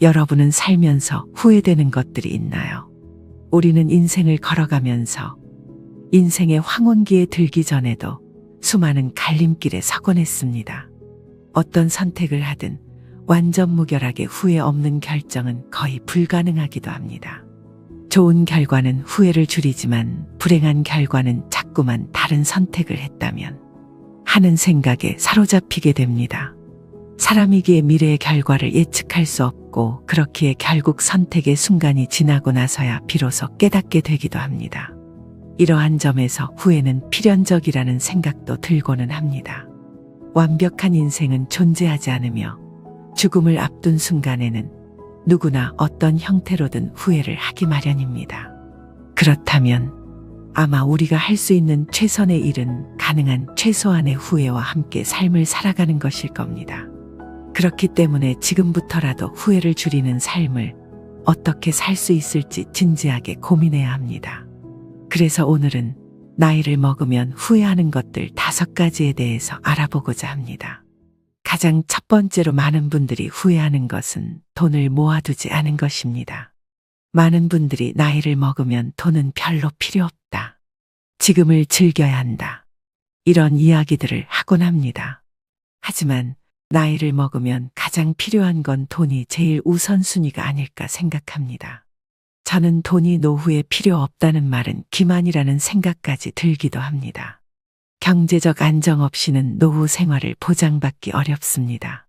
여러분은 살면서 후회되는 것들이 있나요? 우리는 인생을 걸어가면서 인생의 황혼기에 들기 전에도 수많은 갈림길에 서곤 했습니다. 어떤 선택을 하든 완전 무결하게 후회 없는 결정은 거의 불가능하기도 합니다. 좋은 결과는 후회를 줄이지만 불행한 결과는 자꾸만 다른 선택을 했다면 하는 생각에 사로잡히게 됩니다. 사람이기에 미래의 결과를 예측할 수 없고 그렇기에 결국 선택의 순간이 지나고 나서야 비로소 깨닫게 되기도 합니다. 이러한 점에서 후회는 필연적이라는 생각도 들고는 합니다. 완벽한 인생은 존재하지 않으며 죽음을 앞둔 순간에는 누구나 어떤 형태로든 후회를 하기 마련입니다. 그렇다면 아마 우리가 할 수 있는 최선의 일은 가능한 최소한의 후회와 함께 삶을 살아가는 것일 겁니다. 그렇기 때문에 지금부터라도 후회를 줄이는 삶을 어떻게 살 수 있을지 진지하게 고민해야 합니다. 그래서 오늘은 나이를 먹으면 후회하는 것들 5가지에 대해서 알아보고자 합니다. 가장 첫 번째로 많은 분들이 후회하는 것은 돈을 모아두지 않은 것입니다. 많은 분들이 나이를 먹으면 돈은 별로 필요 없다. 지금을 즐겨야 한다. 이런 이야기들을 하곤 합니다. 하지만 나이를 먹으면 가장 필요한 건 돈이 제일 우선순위가 아닐까 생각합니다. 저는 돈이 노후에 필요 없다는 말은 기만이라는 생각까지 들기도 합니다. 경제적 안정 없이는 노후 생활을 보장받기 어렵습니다.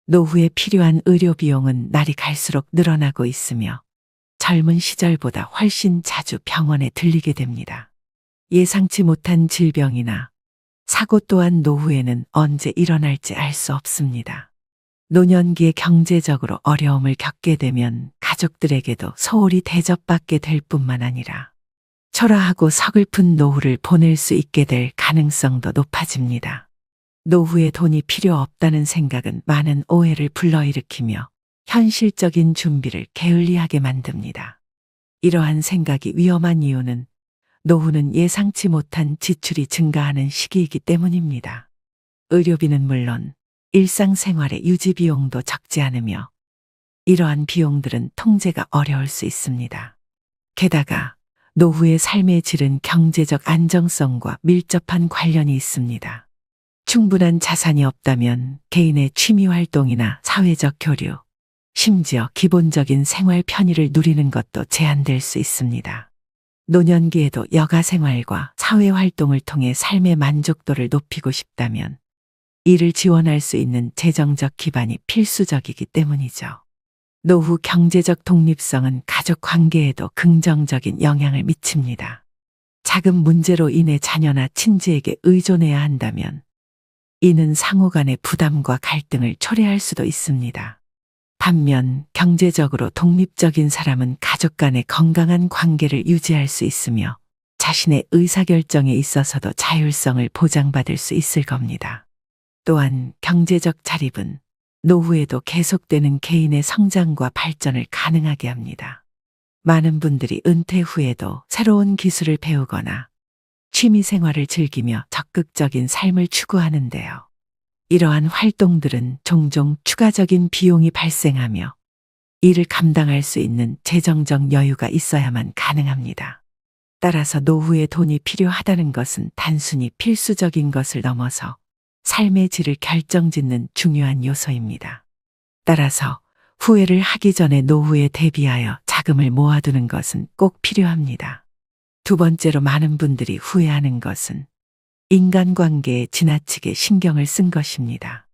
노후에 필요한 의료 비용은 날이 갈수록 늘어나고 있으며 젊은 시절보다 훨씬 자주 병원에 들리게 됩니다. 예상치 못한 질병이나 사고 또한 노후에는 언제 일어날지 알 수 없습니다. 노년기에 경제적으로 어려움을 겪게 되면 가족들에게도 소홀히 대접받게 될 뿐만 아니라 초라하고 서글픈 노후를 보낼 수 있게 될 가능성도 높아집니다. 노후에 돈이 필요 없다는 생각은 많은 오해를 불러일으키며 현실적인 준비를 게을리하게 만듭니다. 이러한 생각이 위험한 이유는 노후는 예상치 못한 지출이 증가하는 시기이기 때문입니다. 의료비는 물론 일상생활의 유지비용도 적지 않으며 이러한 비용들은 통제가 어려울 수 있습니다. 게다가 노후의 삶의 질은 경제적 안정성과 밀접한 관련이 있습니다. 충분한 자산이 없다면 개인의 취미활동이나 사회적 교류, 심지어 기본적인 생활 편의를 누리는 것도 제한될 수 있습니다. 노년기에도 여가생활과 사회활동을 통해 삶의 만족도를 높이고 싶다면 이를 지원할 수 있는 재정적 기반이 필수적이기 때문이죠. 노후 경제적 독립성은 가족 관계에도 긍정적인 영향을 미칩니다. 자금 문제로 인해 자녀나 친지에게 의존해야 한다면 이는 상호 간의 부담과 갈등을 초래할 수도 있습니다. 반면 경제적으로 독립적인 사람은 가족 간의 건강한 관계를 유지할 수 있으며 자신의 의사결정에 있어서도 자율성을 보장받을 수 있을 겁니다. 또한 경제적 자립은 노후에도 계속되는 개인의 성장과 발전을 가능하게 합니다. 많은 분들이 은퇴 후에도 새로운 기술을 배우거나 취미 생활을 즐기며 적극적인 삶을 추구하는데요. 이러한 활동들은 종종 추가적인 비용이 발생하며 이를 감당할 수 있는 재정적 여유가 있어야만 가능합니다. 따라서 노후에 돈이 필요하다는 것은 단순히 필수적인 것을 넘어서 삶의 질을 결정짓는 중요한 요소입니다. 따라서 후회를 하기 전에 노후에 대비하여 자금을 모아두는 것은 꼭 필요합니다. 두 번째로 많은 분들이 후회하는 것은 인간관계에 지나치게 신경을 쓴 것입니다.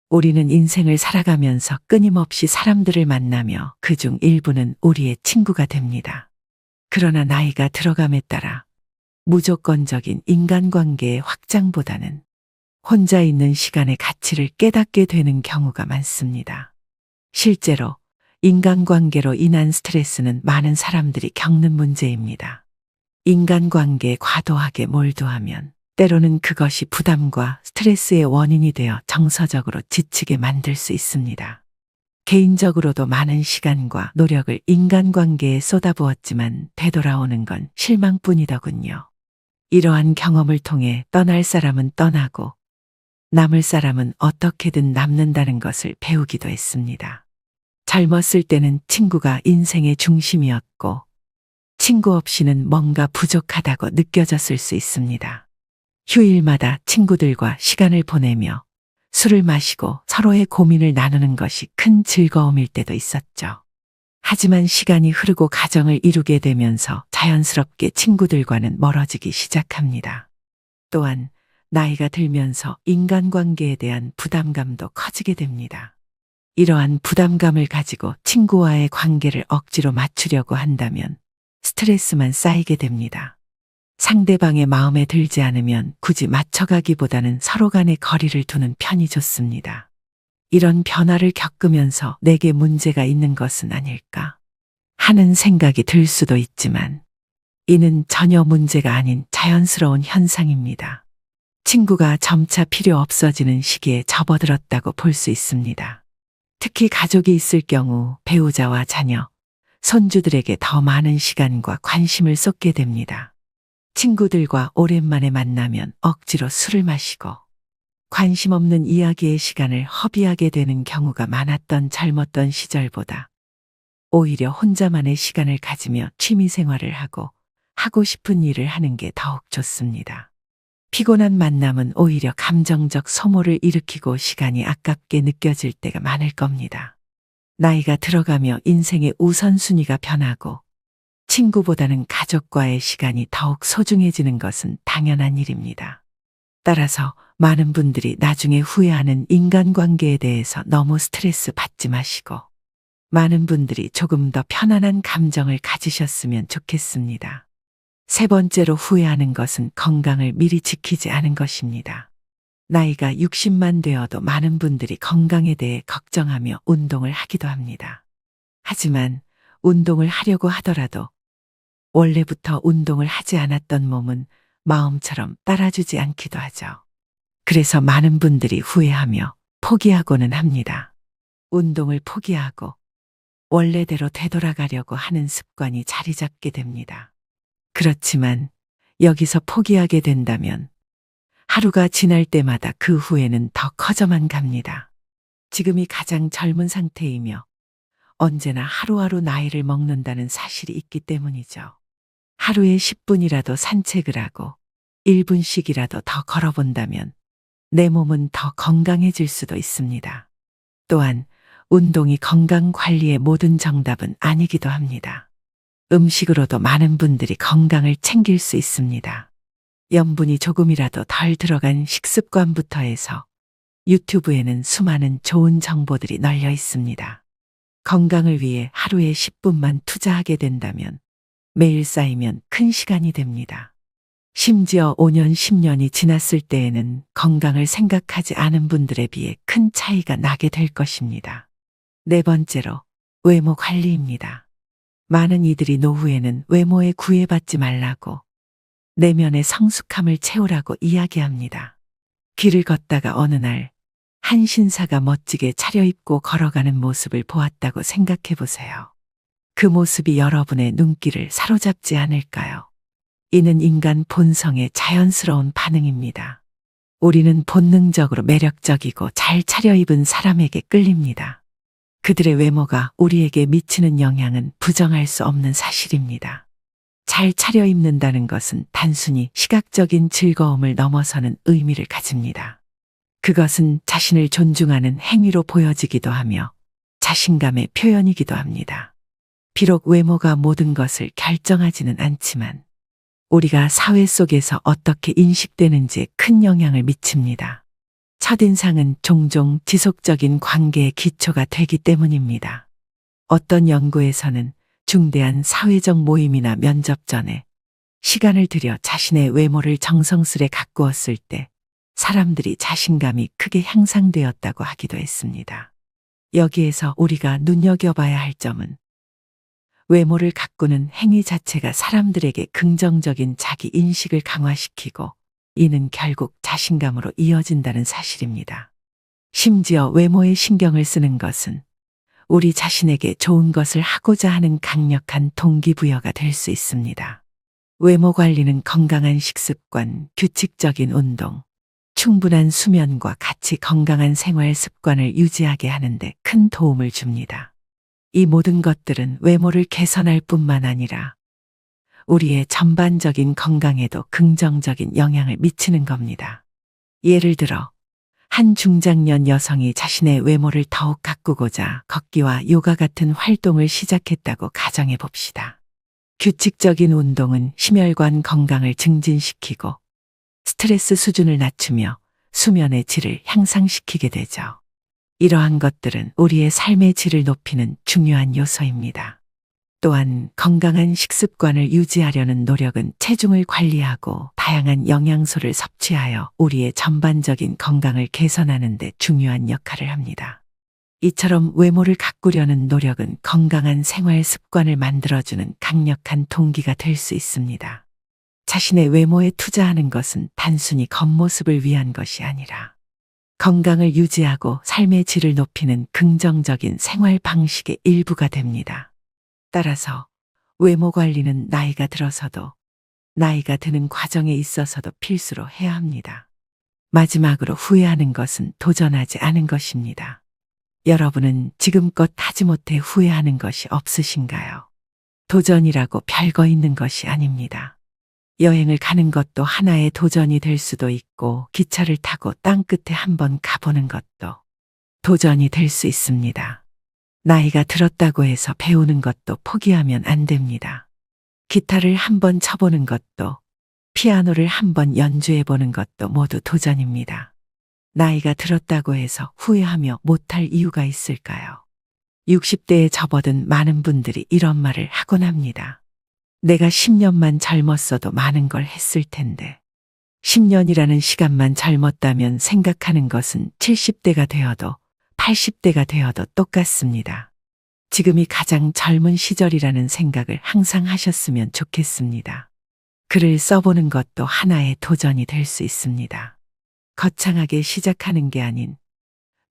우리는 인생을 살아가면서 끊임없이 사람들을 만나며 그중 일부는 우리의 친구가 됩니다. 그러나 나이가 들어감에 따라 무조건적인 인간관계의 확장보다는 혼자 있는 시간의 가치를 깨닫게 되는 경우가 많습니다. 실제로 인간관계로 인한 스트레스는 많은 사람들이 겪는 문제입니다. 인간관계에 과도하게 몰두하면 때로는 그것이 부담과 스트레스의 원인이 되어 정서적으로 지치게 만들 수 있습니다. 개인적으로도 많은 시간과 노력을 인간관계에 쏟아부었지만 되돌아오는 건 실망뿐이더군요. 이러한 경험을 통해 떠날 사람은 떠나고 남을 사람은 어떻게든 남는다는 것을 배우기도 했습니다. 젊었을 때는 친구가 인생의 중심이었고 친구 없이는 뭔가 부족하다고 느껴졌을 수 있습니다. 휴일마다 친구들과 시간을 보내며 술을 마시고 서로의 고민을 나누는 것이 큰 즐거움일 때도 있었죠. 하지만 시간이 흐르고 가정을 이루게 되면서 자연스럽게 친구들과는 멀어지기 시작합니다. 또한 나이가 들면서 인간관계에 대한 부담감도 커지게 됩니다. 이러한 부담감을 가지고 친구와의 관계를 억지로 맞추려고 한다면 스트레스만 쌓이게 됩니다. 상대방의 마음에 들지 않으면 굳이 맞춰가기보다는 서로 간의 거리를 두는 편이 좋습니다. 이런 변화를 겪으면서 내게 문제가 있는 것은 아닐까 하는 생각이 들 수도 있지만 이는 전혀 문제가 아닌 자연스러운 현상입니다. 친구가 점차 필요 없어지는 시기에 접어들었다고 볼 수 있습니다. 특히 가족이 있을 경우 배우자와 자녀, 손주들에게 더 많은 시간과 관심을 쏟게 됩니다. 친구들과 오랜만에 만나면 억지로 술을 마시고 관심 없는 이야기의 시간을 허비하게 되는 경우가 많았던 젊었던 시절보다 오히려 혼자만의 시간을 가지며 취미 생활을 하고 싶은 일을 하는 게 더욱 좋습니다. 피곤한 만남은 오히려 감정적 소모를 일으키고 시간이 아깝게 느껴질 때가 많을 겁니다. 나이가 들어가며 인생의 우선순위가 변하고 친구보다는 가족과의 시간이 더욱 소중해지는 것은 당연한 일입니다. 따라서 많은 분들이 나중에 후회하는 인간관계에 대해서 너무 스트레스 받지 마시고 많은 분들이 조금 더 편안한 감정을 가지셨으면 좋겠습니다. 세 번째로 후회하는 것은 건강을 미리 지키지 않은 것입니다. 나이가 60만 되어도 많은 분들이 건강에 대해 걱정하며 운동을 하기도 합니다. 하지만 운동을 하려고 하더라도 원래부터 운동을 하지 않았던 몸은 마음처럼 따라주지 않기도 하죠. 그래서 많은 분들이 후회하며 포기하고는 합니다. 운동을 포기하고 원래대로 되돌아가려고 하는 습관이 자리 잡게 됩니다. 그렇지만 여기서 포기하게 된다면 하루가 지날 때마다 그 후회는 더 커져만 갑니다. 지금이 가장 젊은 상태이며 언제나 하루하루 나이를 먹는다는 사실이 있기 때문이죠. 하루에 10분이라도 산책을 하고 1분씩이라도 더 걸어본다면 내 몸은 더 건강해질 수도 있습니다. 또한 운동이 건강 관리의 모든 정답은 아니기도 합니다. 음식으로도 많은 분들이 건강을 챙길 수 있습니다. 염분이 조금이라도 덜 들어간 식습관부터 해서 유튜브에는 수많은 좋은 정보들이 널려 있습니다. 건강을 위해 하루에 10분만 투자하게 된다면 매일 쌓이면 큰 시간이 됩니다. 심지어 5년, 10년이 지났을 때에는 건강을 생각하지 않은 분들에 비해 큰 차이가 나게 될 것입니다. 네 번째로 외모 관리입니다. 많은 이들이 노후에는 외모에 구애받지 말라고 내면의 성숙함을 채우라고 이야기합니다. 길을 걷다가 어느 날 한 신사가 멋지게 차려입고 걸어가는 모습을 보았다고 생각해 보세요. 그 모습이 여러분의 눈길을 사로잡지 않을까요? 이는 인간 본성의 자연스러운 반응입니다. 우리는 본능적으로 매력적이고 잘 차려입은 사람에게 끌립니다. 그들의 외모가 우리에게 미치는 영향은 부정할 수 없는 사실입니다. 잘 차려입는다는 것은 단순히 시각적인 즐거움을 넘어서는 의미를 가집니다. 그것은 자신을 존중하는 행위로 보여지기도 하며 자신감의 표현이기도 합니다. 비록 외모가 모든 것을 결정하지는 않지만 우리가 사회 속에서 어떻게 인식되는지에 큰 영향을 미칩니다. 첫인상은 종종 지속적인 관계의 기초가 되기 때문입니다. 어떤 연구에서는 중대한 사회적 모임이나 면접 전에 시간을 들여 자신의 외모를 정성스레 가꾸었을 때 사람들이 자신감이 크게 향상되었다고 하기도 했습니다. 여기에서 우리가 눈여겨봐야 할 점은 외모를 가꾸는 행위 자체가 사람들에게 긍정적인 자기 인식을 강화시키고 이는 결국 자신감으로 이어진다는 사실입니다. 심지어 외모에 신경을 쓰는 것은 우리 자신에게 좋은 것을 하고자 하는 강력한 동기부여가 될 수 있습니다. 외모 관리는 건강한 식습관, 규칙적인 운동, 충분한 수면과 같이 건강한 생활 습관을 유지하게 하는 데 큰 도움을 줍니다. 이 모든 것들은 외모를 개선할 뿐만 아니라 우리의 전반적인 건강에도 긍정적인 영향을 미치는 겁니다. 예를 들어 한 중장년 여성이 자신의 외모를 더욱 가꾸고자 걷기와 요가 같은 활동을 시작했다고 가정해 봅시다. 규칙적인 운동은 심혈관 건강을 증진시키고 스트레스 수준을 낮추며 수면의 질을 향상시키게 되죠. 이러한 것들은 우리의 삶의 질을 높이는 중요한 요소입니다. 또한 건강한 식습관을 유지하려는 노력은 체중을 관리하고 다양한 영양소를 섭취하여 우리의 전반적인 건강을 개선하는 데 중요한 역할을 합니다. 이처럼 외모를 가꾸려는 노력은 건강한 생활 습관을 만들어주는 강력한 동기가 될 수 있습니다. 자신의 외모에 투자하는 것은 단순히 겉모습을 위한 것이 아니라 건강을 유지하고 삶의 질을 높이는 긍정적인 생활 방식의 일부가 됩니다. 따라서 외모 관리는 나이가 들어서도 나이가 드는 과정에 있어서도 필수로 해야 합니다. 마지막으로 후회하는 것은 도전하지 않은 것입니다. 여러분은 지금껏 하지 못해 후회하는 것이 없으신가요? 도전이라고 별거 있는 것이 아닙니다. 여행을 가는 것도 하나의 도전이 될 수도 있고 기차를 타고 땅끝에 한번 가보는 것도 도전이 될 수 있습니다. 나이가 들었다고 해서 배우는 것도 포기하면 안 됩니다. 기타를 한번 쳐보는 것도 피아노를 한번 연주해보는 것도 모두 도전입니다. 나이가 들었다고 해서 후회하며 못할 이유가 있을까요? 60대에 접어든 많은 분들이 이런 말을 하곤 합니다. 내가 10년만 젊었어도 많은 걸 했을 텐데 10년이라는 시간만 젊었다면 생각하는 것은 70대가 되어도 80대가 되어도 똑같습니다. 지금이 가장 젊은 시절이라는 생각을 항상 하셨으면 좋겠습니다. 글을 써보는 것도 하나의 도전이 될 수 있습니다. 거창하게 시작하는 게 아닌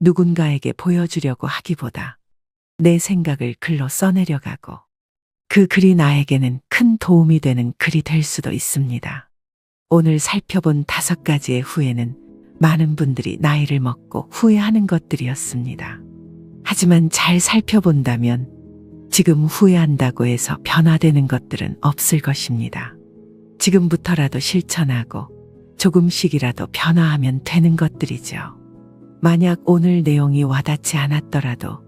누군가에게 보여주려고 하기보다 내 생각을 글로 써내려가고 그 글이 나에게는 큰 도움이 되는 글이 될 수도 있습니다. 오늘 살펴본 5가지의 후회는 많은 분들이 나이를 먹고 후회하는 것들이었습니다. 하지만 잘 살펴본다면 지금 후회한다고 해서 변화되는 것들은 없을 것입니다. 지금부터라도 실천하고 조금씩이라도 변화하면 되는 것들이죠. 만약 오늘 내용이 와닿지 않았더라도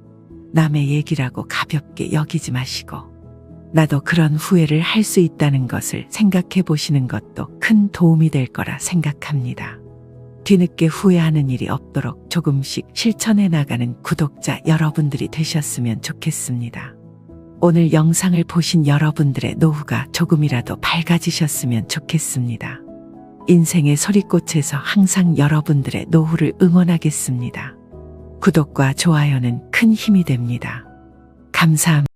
남의 얘기라고 가볍게 여기지 마시고 나도 그런 후회를 할 수 있다는 것을 생각해 보시는 것도 큰 도움이 될 거라 생각합니다. 뒤늦게 후회하는 일이 없도록 조금씩 실천해 나가는 구독자 여러분들이 되셨으면 좋겠습니다. 오늘 영상을 보신 여러분들의 노후가 조금이라도 밝아지셨으면 좋겠습니다. 인생의 소리꽃에서 항상 여러분들의 노후를 응원하겠습니다. 구독과 좋아요는 큰 힘이 됩니다. 감사합니다.